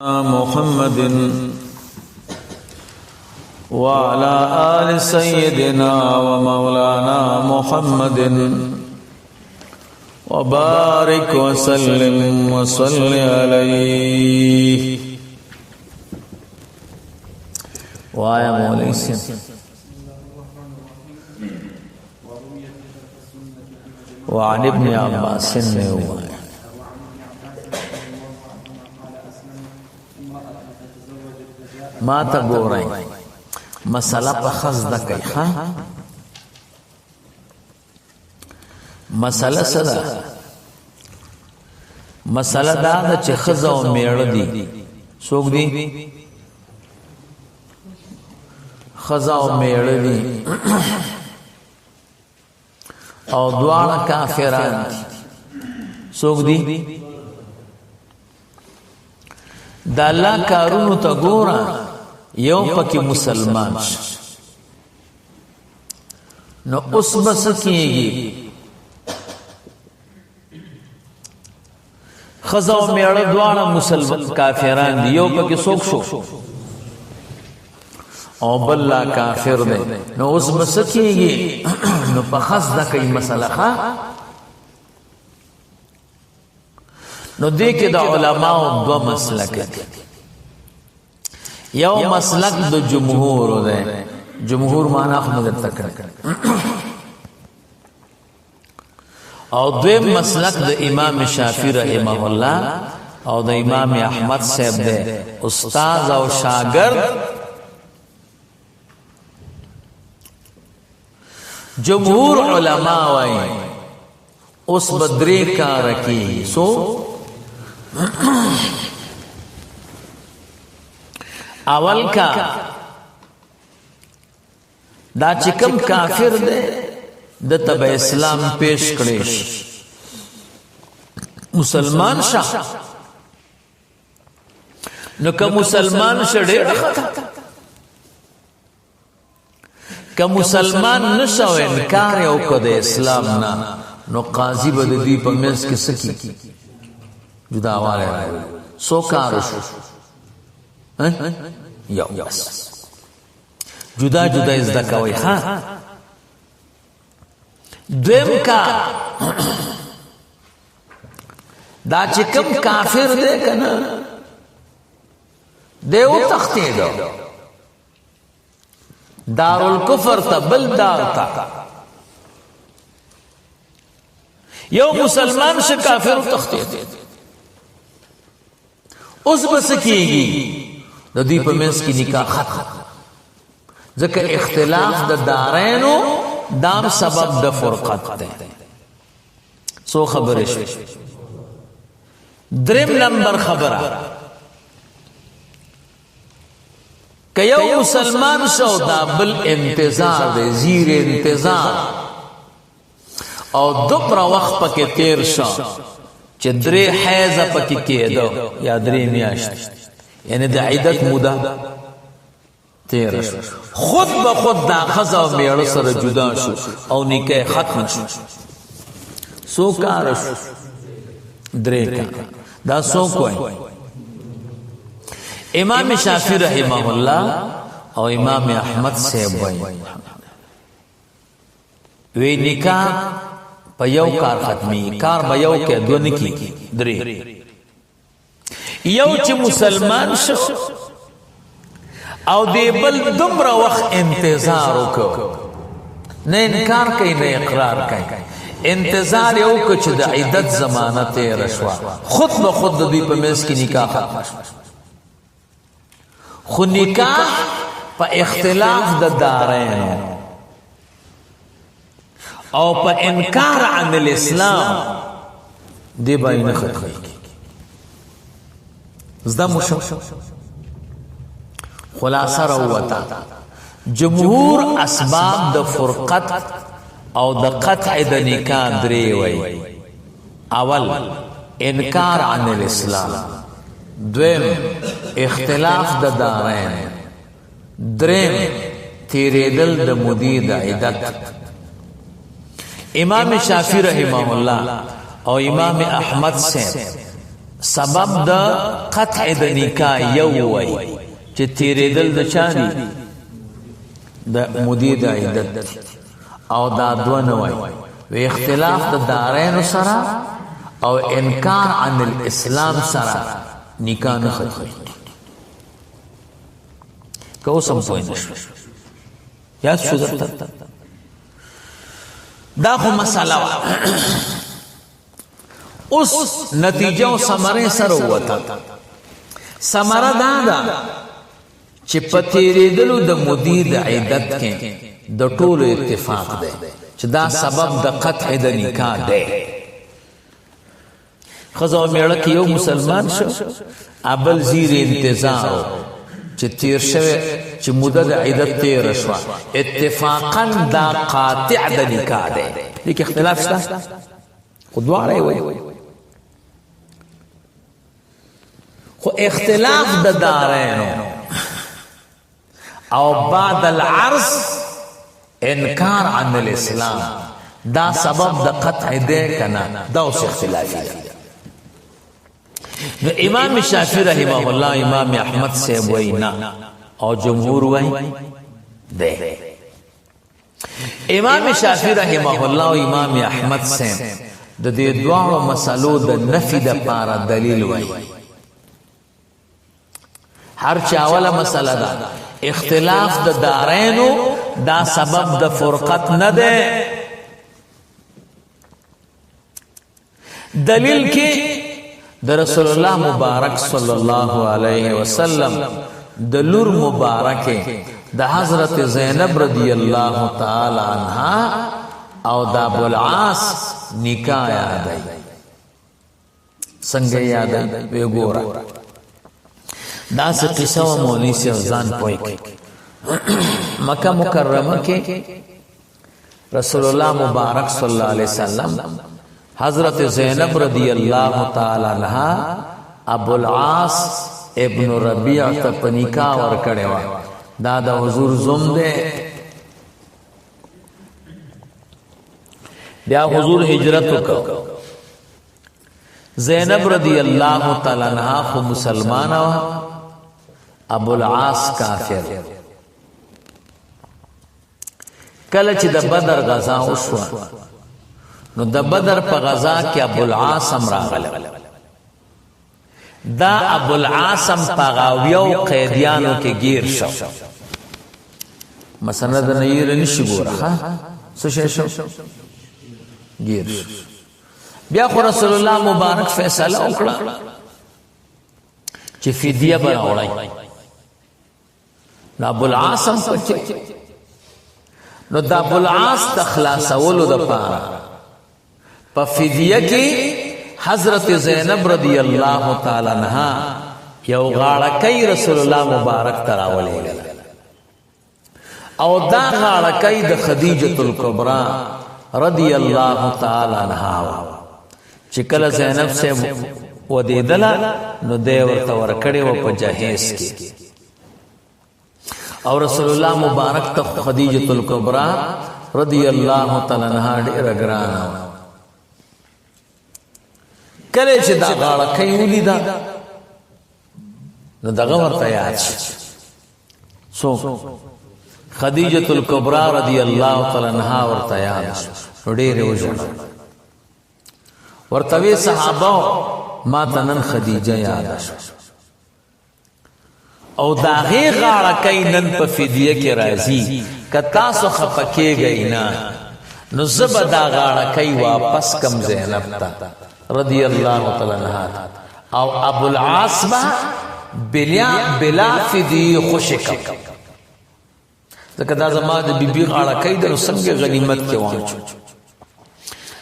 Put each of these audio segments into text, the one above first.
محمد وعلى آل سيدنا ومولانا محمد وبارك وسلم وصل عليه وآية موليسين وعن ابن عباس نے ما تا گورای مسئلہ پا خزدہ کئی خواہ مسئلہ صدا مسئلہ دا چه خزا و میڑ دی سوک دی خزا و میڑ دی او دوار کافران دی سوک دی دا اللہ کارونو تا گورا یو پکی مسلمان نو اس بس کیگی خزا و میڑ دوارا مسلمان کافران دی یو پکی سوک شو او بلا کافر دے نو اس بس کیگی نو پا خزدہ کئی مسئلہ خواہ نو دیکھ دا علماء دو مسلک یو مسلک دا جمہور دے جمہور مانا احمد تکر او دویم مسلک دا امام شافعی رحمہ اللہ او دا امام احمد صاحب دے استاذ او شاگرد جمہور علماء وائی اس بدری کا رکی سو اول کا دا چکم کافر دے دا تب اسلام پیش کریش مسلمان شاہ نو کا مسلمان شڑے رکھتا کا مسلمان نشو انکار یو کد اسلام نا نو قاضی بد دی پا منس کی سکی جدا والے رائے سو کارشو یو بس جدا جدا ازدہ کوئی خواہ دویم کا دا چکم کافر دے کنا دیو تختی دو دار الکفر تا بل دار تا یو مسلمان سے کافر تختی دے اس بس کیگی دا دی پا منس کی نکاح ختم ذکر اختلاف دا دارینو دام سبب دا فرقت دے سو خبرش درم نمبر خبرہ کہ یو مسلمان شو دا بل انتظار دے زیر انتظار او دپر وقت پا کے تیر شو چه دری حیزه پکی که دو یا دری میاشت یعنی دا عیدت مودا تیرش خود با خود دا خزا و میڑ سر جدا شو او نکه ختم شو سو کارش دری کار دا سو کوئی امام شافعی رحمہ اللہ او امام احمد صاحب وی نکاح پا یو کار ختمی کار با یو که دو نکی دری یو چی مسلمان شو او دی بل دمر وقت انتظارو کو نه انکار کئی نه اقرار کئی انتظار یو که چی دا عیدت زمانت رشوا خود بخود دی پا میز کی نکاح ختم خو نکاح پا اختلاف دا دارینو او پا انکار عن الاسلام دی بائی نختخی زدہ مشو خلاصہ روتا جمهور اسباب دا فرقت او دا قطع دا نکاح دریوی اول انکار عن الاسلام دویم اختلاف دا دارین دریم تیریدل دا مدید عیدت امام شافعی رحمہ اللہ او امام احمد سے سبب د قطع د نکاح یو وای چې تیرېدل د چا دي د مودې د عدت او دا دوه نه وای و اختلاف د دارین سره او انکار عن الاسلام سره نکاح نه ختمي کو سم پوي نشو یا شو درته دا خو مساله اوس نتیجه او ثمره سره وته ثمره دا چې پتیریدلو د مدیر د عدت کې د ټولو اتفاق دی چې دا سبب د قطع د نکاح دی خزو میړه کې یو مسلمان شو ابل زیر انتظار چې تیر شوه چې مدد د عدت تیر شو اتفاقا دا قاطع د نکاح دی لیک اختلاف شته خدواره وي خو اختلاف د دارینو او بعد العرض انکار عن الاسلام دا سبب د قطع دی کنه دا اوس اختلاف دی نو امام شافعی رحمه الله امام احمد سے وینا او جمهور وای دی امام شافعی رحمه الله او امام احمد سے د دې دوه مسلو د نفي د پاره دلیل وای هر چاوله مسله ده اختلاف د دارینو دا سبب د فرقت نه ده دلیل کې د رسول الله مبارک صلی الله علیه وسلم د لور مبارکه د حضرت زینب رضی الله تعالی عنها او د ابو العاص نکاح یادای څنګه یادای وګوره دا څه قصه و مولوی سے ځان پوي مکه مکرمه کې رسول الله مبارک صلی الله علیه وسلم حضرت زینب رضی اللہ تعالی عنہا ابو العاص ابن ربیع ته پنیکا ور کړو دا د حضور زوم دے بیا حضور ہجرت وکړ زینب رضی اللہ تعالی عنہا خو مسلمان و ابو العاص کافر کله چې د بدر غزا وشوه نو د بدر په غزا کې ابو العاص راغله دا ابو العاص په غاویو قیدیانو کې گیر شو مسند نه یې نشي ګوره ها څه شو گیر شو بیا خو رسول الله مبارک فیصله وکړه چې فدیه به راوړي ابو العاص نو د ابو العاص تخلاصولو د پاره په فدیه کې حضرت زینب رضی اللہ تعالی عنہا یو غاړکۍ رسول الله مبارک تراولې او دا غاړکۍ د خدیجه الکبرى رضی اللہ تعالی عنہا چې کله زینب سے ودیدله نو دی ورته ورکړې و په جهیز کې او رسول الله مبارک ته خدیجه الکبرى رضی اللہ تعالی عنہا ډېر ګرانه کله چې دا غاړکۍ ولیدا نو دغه ورته یاد شو خدیجه الکبرى رضی اللہ تعالی عنہا ورته یاد شو ډېر وژل ورته صحابه ما تنن خدیجه یاد شو او دا غي غاړکۍ نن په فدیه کې راځي کتا سو خپکیږي نه نو زبدا غاړکۍ واپس کم زینب تا رضی اللہ تعالی عنہ او ابو العاص بلا فدی خوشک ځکه دا زما د بیبي غاړکۍ د څنګه غنیمت کې وانچو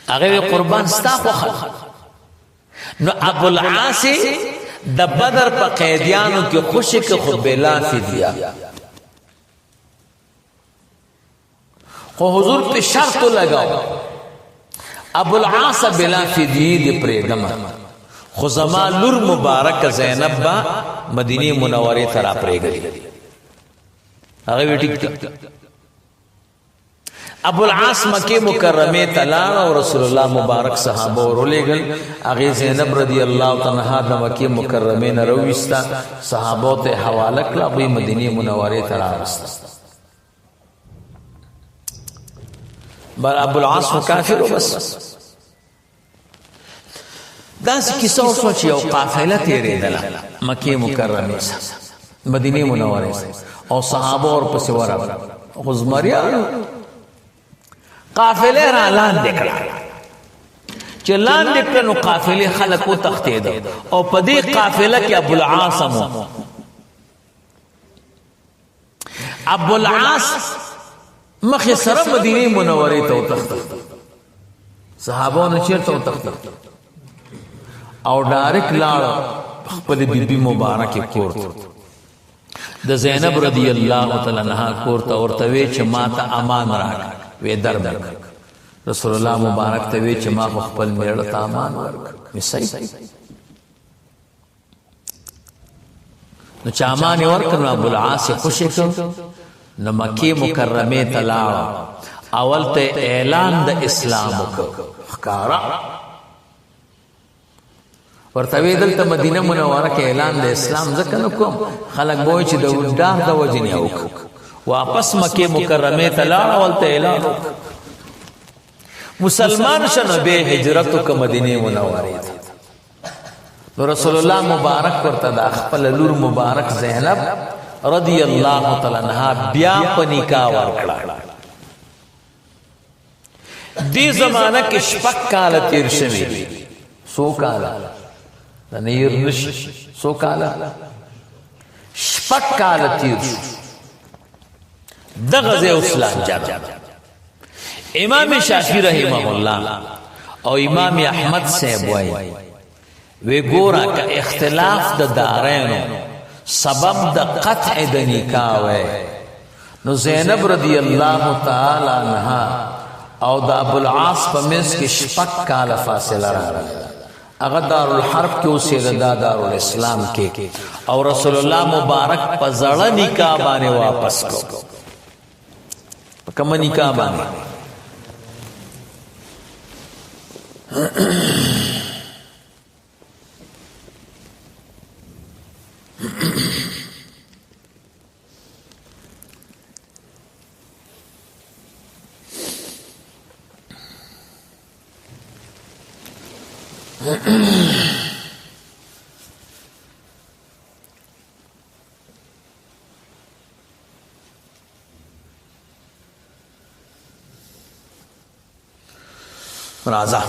هغه قربان ستا خو نو ابو العاص د بدر په قیدیانو کې خوشک خو بلا فدیه خو حضور په شرط لگاو ابو العاص بلا فدیه دی پریدم خو زما لور مبارک زینب با مدینه منوره ته را پریږدي هغه وی ټیک ابو العاص مکه مکرمه تلاړ او رسول الله مبارک صحابه ورولېګل هغه زینب رضی الله تعالی عنها د مکه مکرمه نه رويستا صحابه ته حواله کړه په مدینه منوره ته راوسته بر ابو العاص کافر بس داس کیسه سوچ یو قافله تیرېدله مکه مکرمه مدینه منوره او صحابه ور پسې ورغله غزمریا قافله را لاندې کړه چې لاندې کړه نو قافله خلکو تختید او په دې قافله کې ابو العاص ابو العاص مخ سره مدینه منوره ته تختید صحابانو چیرته تختید او ډایرک لاړ خپل بیبي مبارکه کور د زینب رضی الله تعالی عنها کور ته ورته وی چې ما ته امان راک وې درب رسول الله مبارک ته وی چې ما خپل میړه ته امان ورک صحیح نو چې امان ورکړ ابو العاص خوشی کړ نو مکه مکرمه ته لاړ اول ته اعلان د اسلام وکړ ښکارا ورته دلته مدینه منوره کې اعلان د اسلام ځکه نکوم خلک وای چې د ډار د وجنی او واپس مکه مکرمه ته لاړ ولته اعلان مسلمان شنه به هجرت کو مدینه منوره ته رسول الله مبارک ورته د خپل لور مبارک زینب رضی الله تعالی عنها بیا پنیکا ورکړه دې زمانہ کې شپږ کال تیر شوی سو کال نیر نش سو کالا شپک کالا تیر شو دغز اسلام جادا امام شافعی رحمہ اللہ او امام احمد صاحب وی گورا کا اختلاف دا دارینو سبب دا قطع دا نکاح وی نو زینب رضی اللہ تعالی عنہ او دا ابو العاص پا منس کی شپک کالا فاصلہ رہا اگر دار الحرب کې اوسېده دا دار الاسلام کې او رسول الله مبارک په زړه نکاح باندې واپس کو کوم نکاح باندې رازا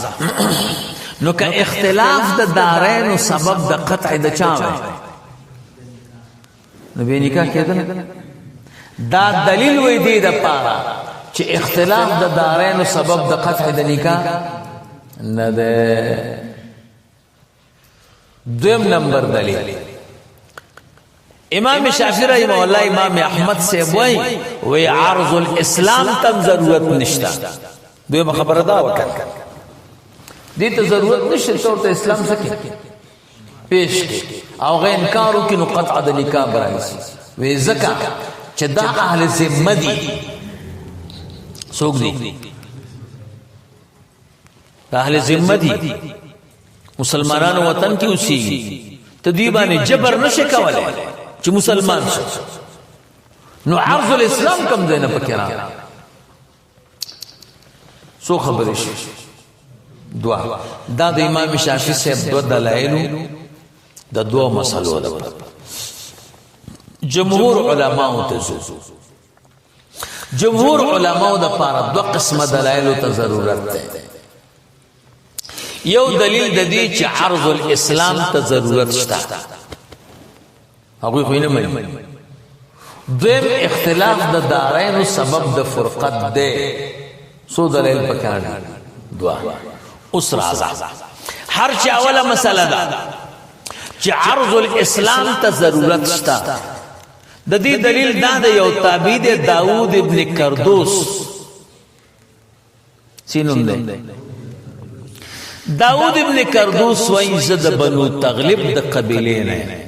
نو که اختلاف د دارین سبب د قطع د چاوه نو به نکاح کېدل دا دلیل وې دی د پاره چې اختلاف د دارین سبب د قطع د نکاح نه ده دویم نمبر دلیل امام شافعی رحمه الله امام احمد سے وی عرض الاسلام تم ضرورت نشتا دویم خبر دا وکړه دې ته ضرورت نشته ته اسلام سکه پیش او غیر انکارو کې نو قطع د نکاح برایسي وی زکه چې دا اهل ذمه دي څوک دي اهل ذمه دي مسلمانانو وطن کې اوسېږي ته دوی باندې جبر نشي کولای چې مسلمان شي نو عرض الاسلام کم دی نه پکې را سو خبرې شي دعا دا د امام شافعي صاحب دو دلایل د دوه مسلو ده جمهور علماء ته جمهور علماء د پاره دو قسمه دلایل ته ضرورت ده یو دلیل د دې چې عرض الاسلام ته ضرورت شته هغه خو نه مانی دویم اختلاف د دارین سبب د فرقت ده سو دلیل پکار دعا اوس راځه هر چا اوله مسله ده چې عرض الاسلام ته ضرورت شته د دې دلیل دا د یو تابعی د داوود ابن کردوس سینوم ده داود ابن کردوس وای زد بنو تغلب د قبیله نه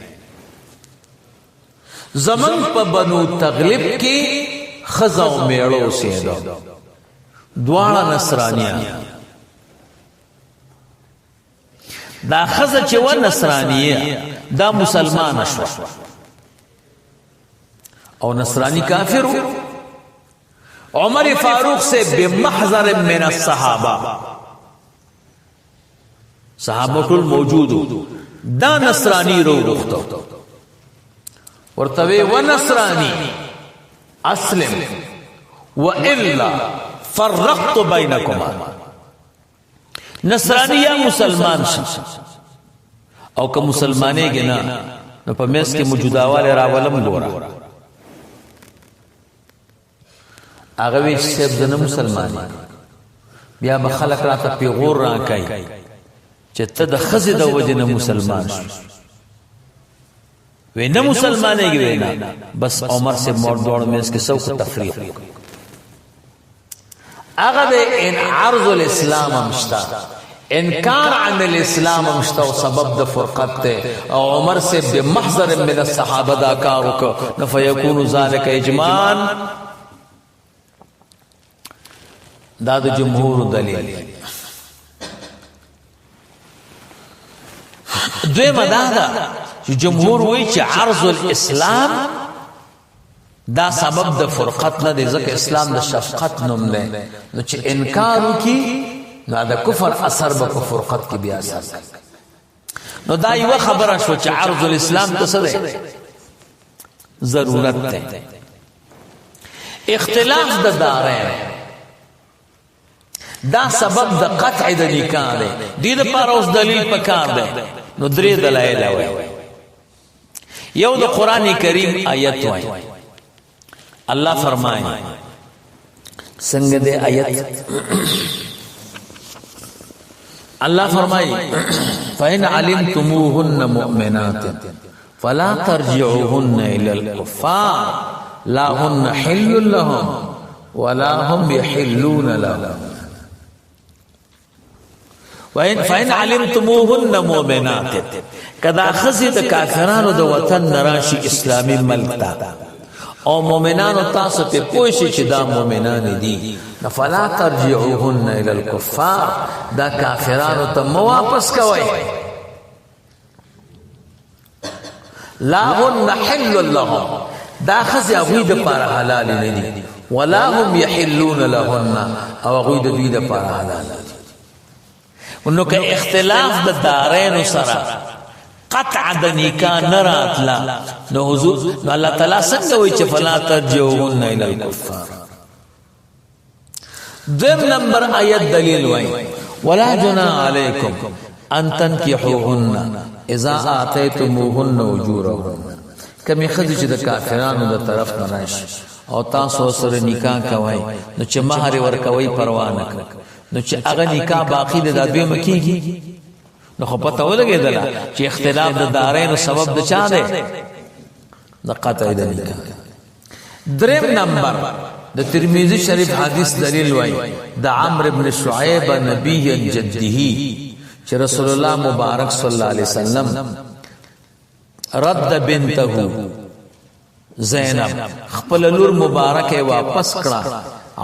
زمن په بنو تغلب کې خزا او میړو سیدو دواړه نصرانیان دا خزه چې و نصرانیه دا مسلمان شو او نصرانی کافر عمر فاروق سے بمحضر من الصحابہ صحابہ ټول موجود دا نصرانی رو رختو ورتوی و نصرانی اسلم و الا فرقت بینکما نصرانی یا مسلمان شا او که مسلمانے گی نا نو پا میس کے موجوداوال راولم گورا آغویش سیب دن مسلمانی بیا بخلق را تا پیغور ران کئی چه تا دا خزی دا وجن مسلمان شا وی نا مسلمانے گی وینا بس عمر سے مور دوڑ میں اس کے سو کو تفریق اغد ان عرض الاسلام مشتا انکار عن الاسلام مشتا و سبب دا فرقت تے او عمر سے بمحضر من الصحابہ دا کارو نفیکون ذالک اجمان دا دا جمهور دلیل دوی مدادا جمهور وی چه عرض الاسلام دا سبب د فرقت نه دی ځکه اسلام د شفقت نوم دی نو چې انکار وکي نو دا کفر اثر به په فرقت کې بیا اثر کوي نو دا یو خبره شو چې عرض الاسلام څه دی ضرورت دی اختلاف د دارین دا سبب د قطع د نکاح دی دې لپاره اوس دلیل پکار دی نو درې دلایل وایي یو د قران کریم آیت وایي اللہ فرمائے سنگ دے آیت اللہ فرمائے فَإِنْ عَلِمْتُمُوهُنَّ مُؤْمِنَاتٍ فَلَا تَرْجِعُوهُنَّ إِلَى الْكُفَّارِ لَا هُنَّ حِلٌّ لَهُمْ وَلَا هُمْ يَحِلُّونَ لَهُمْ فَإِنْ عَلِمْتُمُوهُنَّ مُؤْمِنَاتٍ کدا خزی دا کافرانو دا وطن نراشی اسلامی ملک تا او مومنانو تاسو ته پوښی چې دا مومنان دي فلا ترجعوهن الى الكفار دا کافرانو ته مو واپس کوي لا هن حل لهم دا خزي هغوی د پاره حلال نه دي ولا هم يحلون لهن او هغوی د دوی د پاره حلال دي نو که اختلاف د دارین سره قطع د نکاح نراتلا نو حضور نو الله تعالی څنګه وایي چې فلا ترجعوهن الى الكفار دیم نمبر آیت دلیل وایي ولا جناح علیکم ان تنکحوهن اذا آتیتموهن اجورهن کمی خدای چې د کافرانو د طرف نه راشي او تاسو سره نکاح کوي نو چې مہر ورکوي پروا نه کوي نو چې هغه نکاح باقی د دوی مکیږي نو خو پته ولګېدله چې اختلاف د دارین سبب د چا دی د قطع د نکاح دریم نمبر د ترمذی شریف حدیث دلیل وای د عمرو بن شعیب نبی جده چې رسول الله مبارک صلی الله علیه وسلم رد بنته زینب خپل لور مبارکه واپس کړه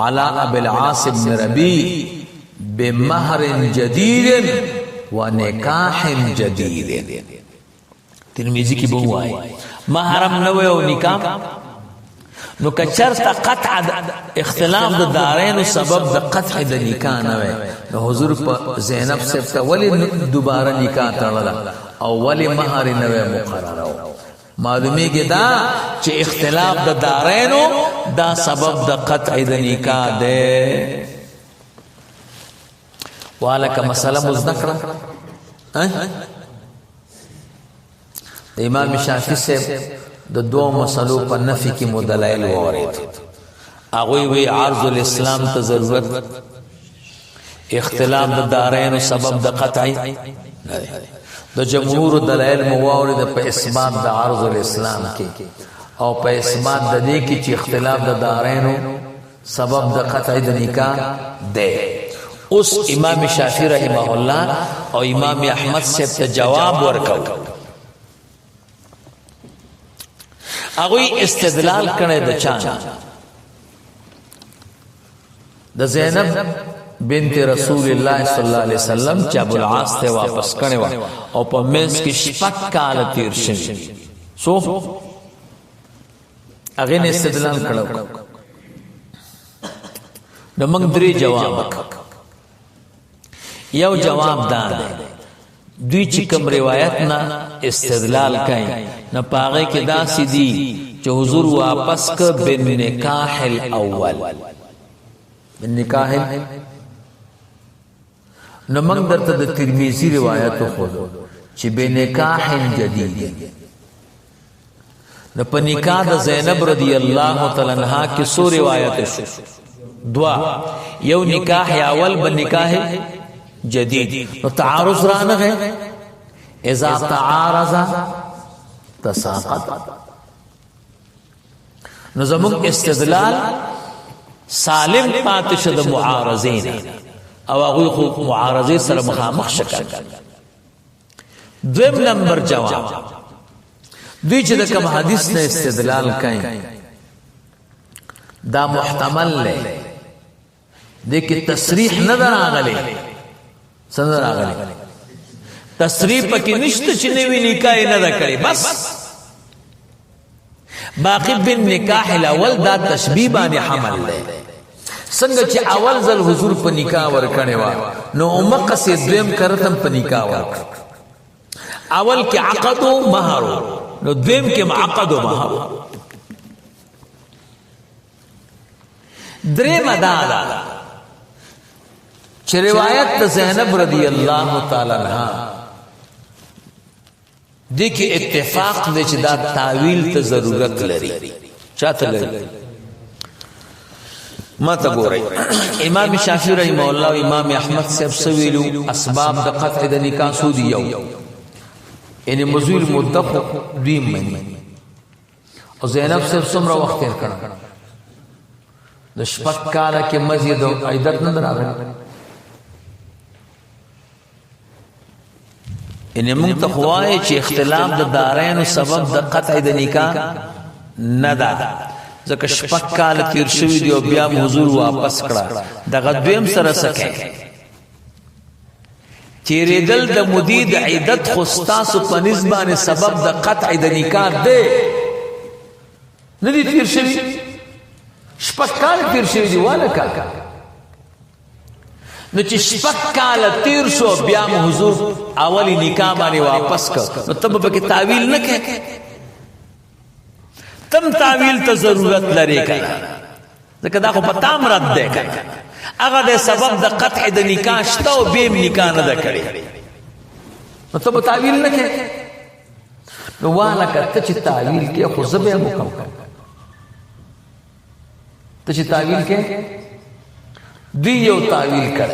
علی ابي العاص بن ربیع بمهر جدید و نکاح جدید ترمذی کی بو آئی محرم نوے و نکاح نو کچرتا قطع اختلاف د دارین سبب د قطع د نکاح نوے نو حضور پا زینب سفتا ولی دوبارہ نکاح تڑلا او ولی مہر نوے مقرر معلومی کی دا چه اختلاف د دارینو دا سبب د قطع د نکاح دے والا مسئلہ مزدکرہ امام شافعی سے دو مسئلوں پر نفی کی مدلائل وارد اغوی وی عرض الاسلام تا ضرورت اختلاف دا دارین و سبب دا قطعی دا جمهور دلائل موارد پا اثبات دا عرض الاسلام کی او پا اثبات دا دے کی چی اختلاف دا دارین و سبب دا قطعی دا نکاح دے اس امام شافعی رحمہ اللہ اور امام احمد سے ته جواب ورکو اغوی استدلال کړي د چا د زینب بنت رسول الله صلی الله علیه وسلم چې ابو العاص ته واپس کړي و او په مېز کې شپږ کال تیر شوی سو هغه نه استدلال کړو نو موږ درې جواب یو جواب دا دی دوی چې کوم روایت نه استدلال کوي نه پاغه کې دا سیدی چې حضور واپس ک بن نکاح الاول بن نکاح نو موږ درته د ترمذی روایت خو چې بن نکاح جدید نو په نکاح د زینب رضی الله تعالی عنها کې سو روایت شو دوا یو نکاح اول بن نکاح جدید نو تعارض رانغه اذا تعارض تساقط نو زمون استدلال سالم پاتش د معارضین او هغه خو معارضه سره مخامخ شکل دویم نمبر جواب دوی چې د کوم حدیث نه استدلال کوي دا محتمل له د کې تصریح نه راغلی څنګه راغلی تصریح پکې نشته چې نوی نکاح نه کړي بس باقی بن نکاح الاول دا تشبیه باندې حمل له څنګه چې اول ځل حضور په نکاح ور کړي وا نو مقصد دویم کرتم په نکاح ور اول کې عقد او مہر نو دویم کې عقد او مہر درې مدار چې روایت د زینب رضی الله تعالی عنها د کې اتفاق د چې دا تعویل ته ضرورت لري چاته لري ما ته ګورئ امام شافعی رحمه الله او امام احمد صاحب سویلو اسباب د قطع د نکاح سود یو ان مزول مدق دیم منی او زینب صاحب څومره وخت تیر کړ د شپږ کاله کې مزید او عیدت نه راغلی ان موږ ته خوای چې اختلاف د دارین سبب د قطع د نکاح نه ده ځکه شپږ کال تیر شوی دی او بیا حضور واپس کړه دغه دویم سره سکه تیرېدل د مدید عیدت خستاس په نسبانه سبب د قطع د نکاح ده نه دی تیر شوی شپږ کال تیر شوی دی والا کا نو چې شپږ کال تیر شو بیا حضور اولی نکاح باندې واپس کړ نو تب به کې تعویل نه کې تم تعویل ته ضرورت لري کنه ځکه دا خو پتام رد ده کنه هغه د سبب د قطع د نکاح شته او بیم نکاح نه ده کړی نو تب تعویل نه کې نو والا کته چې تعویل کې خو زبې مکم ته چې تعویل کې دی یو تعویل کړ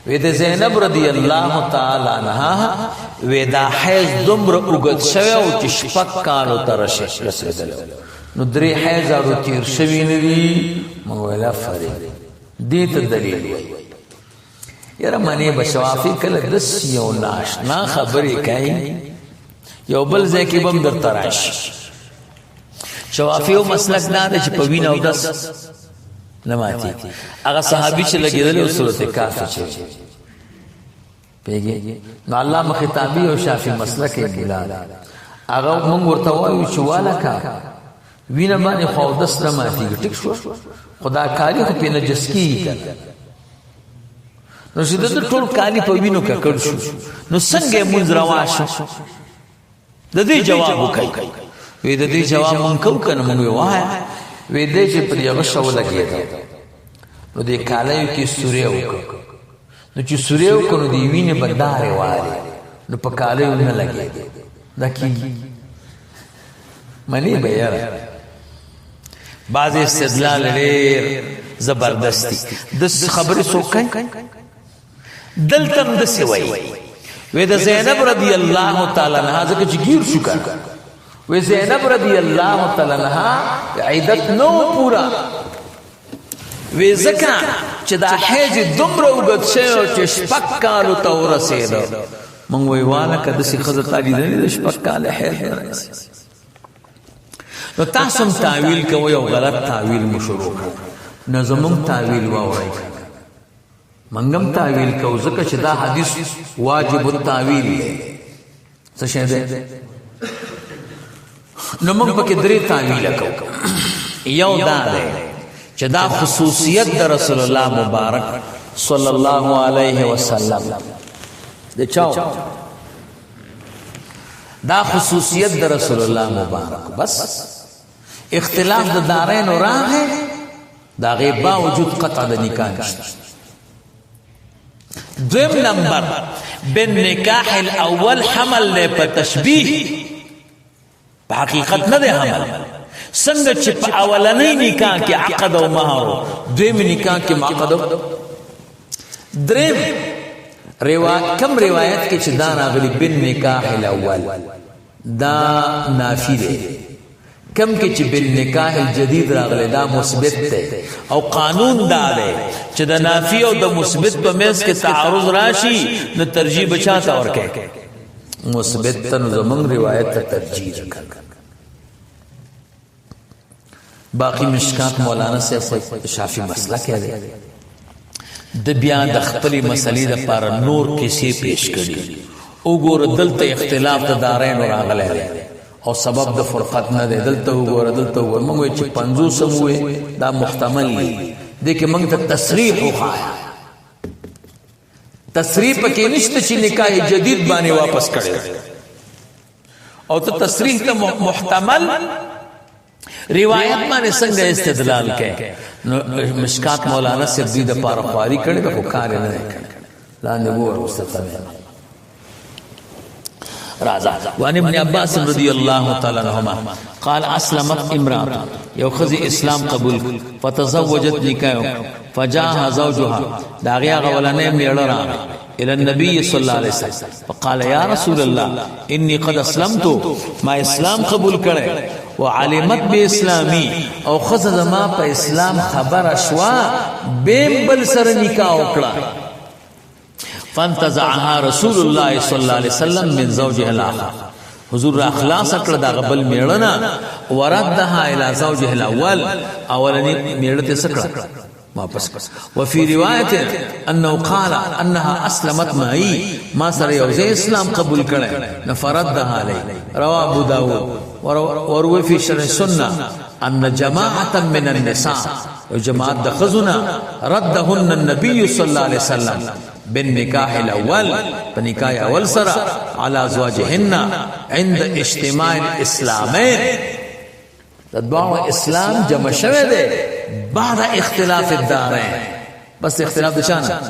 وې د زینب رضی الله تعالی عنها وې دا حیض دومره وګت شوی او چې شپږ کالو ته رسیدل نو درې حیض او تیر شوی نه وی مولا فرید دې ته دلیل یاره معنی بشوافی کله دس یو ناشنا خبرې کوي یو بل ځای کې بم در تراش شوافی او مسلک نه ده چې په وینه او دس نماتی هغه صحابي چې لګیدل او سورته کاف چې پیږي نو علامه خطابی او شافعی مسلک بلال هغه موږ ورته وایو چې والا کا وینه باندې خو دس نماتی ټیک شو خدا کاری خو په نجس کی نو شدت ټول کاری په وینو کې کړ شو نو څنګه مونږ رواشه د دې جواب وکړي وې د دې جواب مونږ کو کنه مونږ وای وې دې چې پر یو شو لګیدا نو دې کالایو کې سورې وکړو نو چې سورې وکړو دې وینې بدارې واره نو په کالایو نه لګیدا دا کی منی به یاره بعض استدلال ډېر زبردستی د خبرې سوکای دلتم د سوي وې د زینب رضی الله تعالی عنها ځکه چې گیر شو کړ وې زینب رضی الله تعالی عنها عیدت نو پورا وې ځکه چې دا حج دومره وګت شو چې شپږ کالو ته ورسېد مونږ ویواله کده سي خزه تعالی دې شپږ کال حج نو تاسو تعویل کوي او غلط تعویل مشروع نظمم تعویل واوري منګم تعویل کو ځکه چې دا حدیث واجب التعویل دی څه شه ده نو موږ پکې درې تعویل کوو یو دا ده چې دا خصوصیت د رسول الله مبارک صلی الله علیه وسلم د چاو دا خصوصیت د رسول الله مبارک بس اختلاف د دارین راغه دا غي باوجود قطع د نکاح نشته دویم نمبر بالنکاح الاول حمل له په تشبیه په حقیقت نه ده حمل څنګه چې په اولنۍ نکاح کې عقد او مہر دویم نکاح کې عقد دریم کم روایت کې چې دا راغلي بالنکاح الاول دا نافی دی کم کې چې بالنکاح الجدید راغلی دا مثبت دی او قانون دا دی چې د نافی او د مثبت په منځ کې تعارض راشي نو ترجیح بچا ته ورکړي مثبت ته نو زمونږ روایت ته ترجیح ورکړي باقی مشکات مولانا صاحب شافعی مسئلہ کہہ دے د بیا د خپل مسلې د پر نور کیسې پیش کړي وګوره دلته اختلاف د دارین راغلی او سبب د فرقت نه دی دلته وګوره دلته وګوره موږ چې 500 وې دا محتمل دی د کې موږ ته تصریح وخایا تصریح پکې نشته چې نکاح جدید باندې واپس کړي او ته تصریح ته محتمل روایت باندې څنګه استدلال کوي مشکات مولانا سے دې د پاره خواري کړي د کار نه کړي لاندې وو مستقبل رازا وان ابن عباس رضی الله تعالی عنہما قال اسلمت امراه یو خزی اسلام قبول فتزوجت نکاح فجاء زوجها داغیا غولنه میړه را الى النبي صلى الله عليه وسلم فقال يا رسول الله اني قد اسلمت ما اسلام قبول کړه وعلمت باسلامي او خزه ما په اسلام خبر اشوا بیم بل سره نکاح وکړه فانتزعها رسول الله صلى الله عليه وسلم من زوجها الاخر حضور اخلاص کړه دا غبل میړنا وردها الى زوجها الاول اولنی میړه ته سکړه واپس وفي روایت انه قال انها اسلمت معي ما سره یو اسلام قبول کړه نفردها علی رواه ابو داود وروي في شرح السنه ان جماعه من النساء جماعه دخزنا ردهن النبي صلى الله عليه وسلم بالنکاح الاول بنکاح اول سرا على ازواجهن عند اجتماع الاسلامين تدبع اسلام جمع شوه ده بعد اختلاف الدارين بس اختلاف دشانا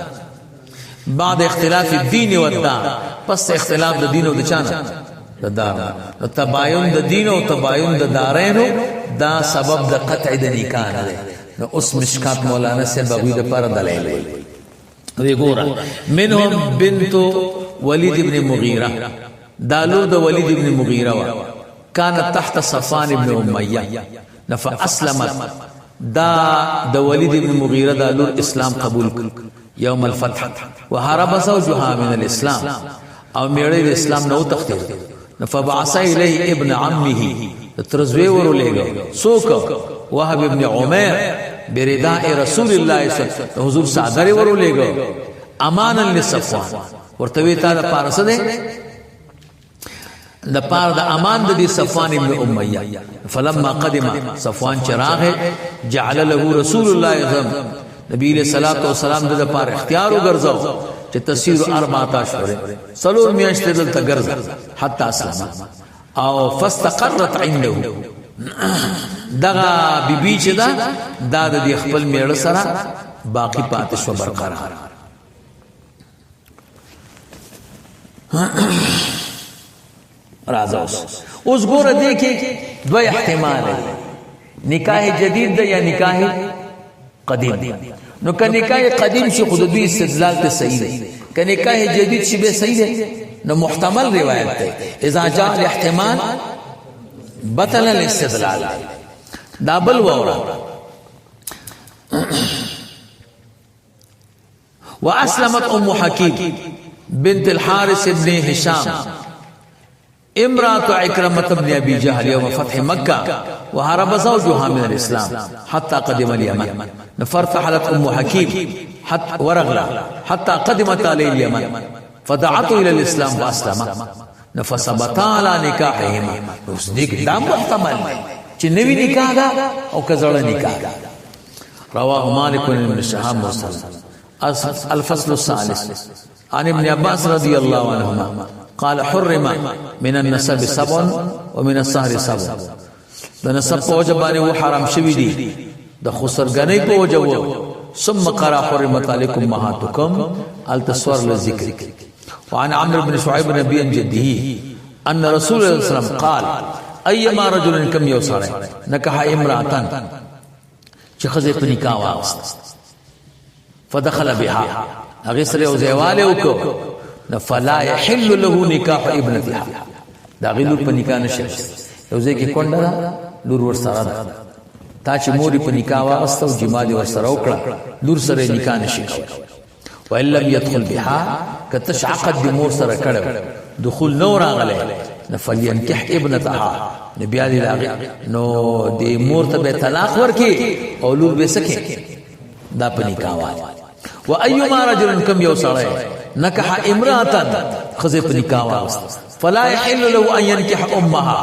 بعد اختلاف الدين والدار بس اختلاف الدين ودشانا الدار التباين الدين وتباين الدارين دا سبب دا قطع دا نکاح ده اس مشکات مولانا سے بغوی دا پر دلیل ويقول منهم بنت وليد بن مغيرة دالور د وليد بن مغيرة كانت تحت صفوان بن أمية فأسلمت د وليد بن مغيرة دالور اسلام قبول يوم الفتح وهرب زوجها من الاسلام او میړه الاسلام نو تختیر فبعث اليه ابن عمه ترزوی ورولېګو سوک وهب ابن عمر برداء رسول الله صلی الله علیه وسلم حضور صادره ورولېګو امانا لصفوان ورته تا د پارس ده د پار د امان د صفوان ابن امیہ فلما قدم صفوان چراغ جعل له رسول الله صلی الله علیه وسلم نبی علیہ الصلوۃ والسلام د پار اختیار وګرځاو چې تسیر 14 شهر سلور میاشتې دلته ګرځا حتی اسلام او فاستقرت عنده دغه بیبي چې دا د خپل میړه سره باقی پاتې شو برقرار راځه اوس ګوره دې کې دوه احتمال دي نکاح جدید ده یا نکاح قدیم نو که نکاح قدیم شي خود دوی استدلال ته صحیح دی که نکاح جدید شي به صحیح دی نو محتمل روایت ده اذا جاء الاحتمال بطل الاستدلال دا بل وورا واسلمت ام حکیم بنت الحارث بن هشام امرأة عكرمة بن ابي جهل يوم فتح مكة وهرب زوجها من الإسلام حتى قدم اليمن فارتحلت أم حكيم حتى ورغلا حتى قدمت عليه اليمن فدعته إلى الإسلام فأسلم فثبتا على نكاحهما. وصديق دا محتمل چې نوی نکاح دا او کزړه نکاح. رواه مالك بن شهاب مرسل. الفصل الثالث عن ابن عباس رضي الله عنهما قال حرم من النسب 7 ومن السهر 7. د نسب په وجه باندې و حرام شوی دي، د خسرګنۍ په وجه و. ثم قرأ حرمت عليكم امهاتكم التصور للذكر. وعن عمرو بن شعيب نبي عن جده ان رسول الله صلى الله عليه وسلم قال ايما رجل كم يوصل نكح امرأة چې خزه په نکاح واغست فدخل بها هغه سره او زیواله وکړه فلا يحل له نکاح ابنتها. دا غلو په نکاح نشه یو ځکه کونډه لور ور سره ده. تا چې موري په نکاح واغست او جما دي ور سره وکړه لور سره نکاح نشي کولای. وإن لم يدخل بها کتش عقد د مور سره کړو دخول نو راغله فلينكح ابنتها نبي علي نو د مور ته به طلاق ورکي او لور به سکه دا په نکاح وای. وايما رجل كم يوصل نكح امراه خذ په نکاح واست فلا يحل له ان ينكح امها.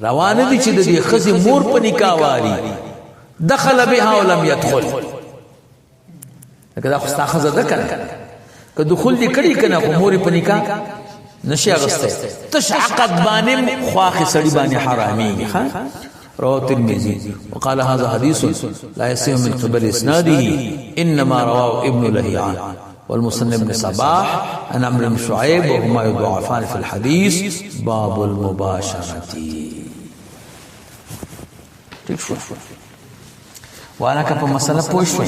روانه دي چې د خزي مور په نکاح واري دخل بها ولم يدخل. کدا خو استاخذ ده کنه که دخول دي کړي کنه خو مور په نکاح نشي اغسته تش عقد باندې خواخ سړي باندې حرامي. رواه الترمذي وقال هذا حديث لا يصح من قبل اسناده انما رواه ابن لهيعان والمسند بن صباح عن عمرو بن شعيب وهما يضعفان في الحديث. باب المباشرة. ٹھیک شو وانا کا په مسله پوښتنه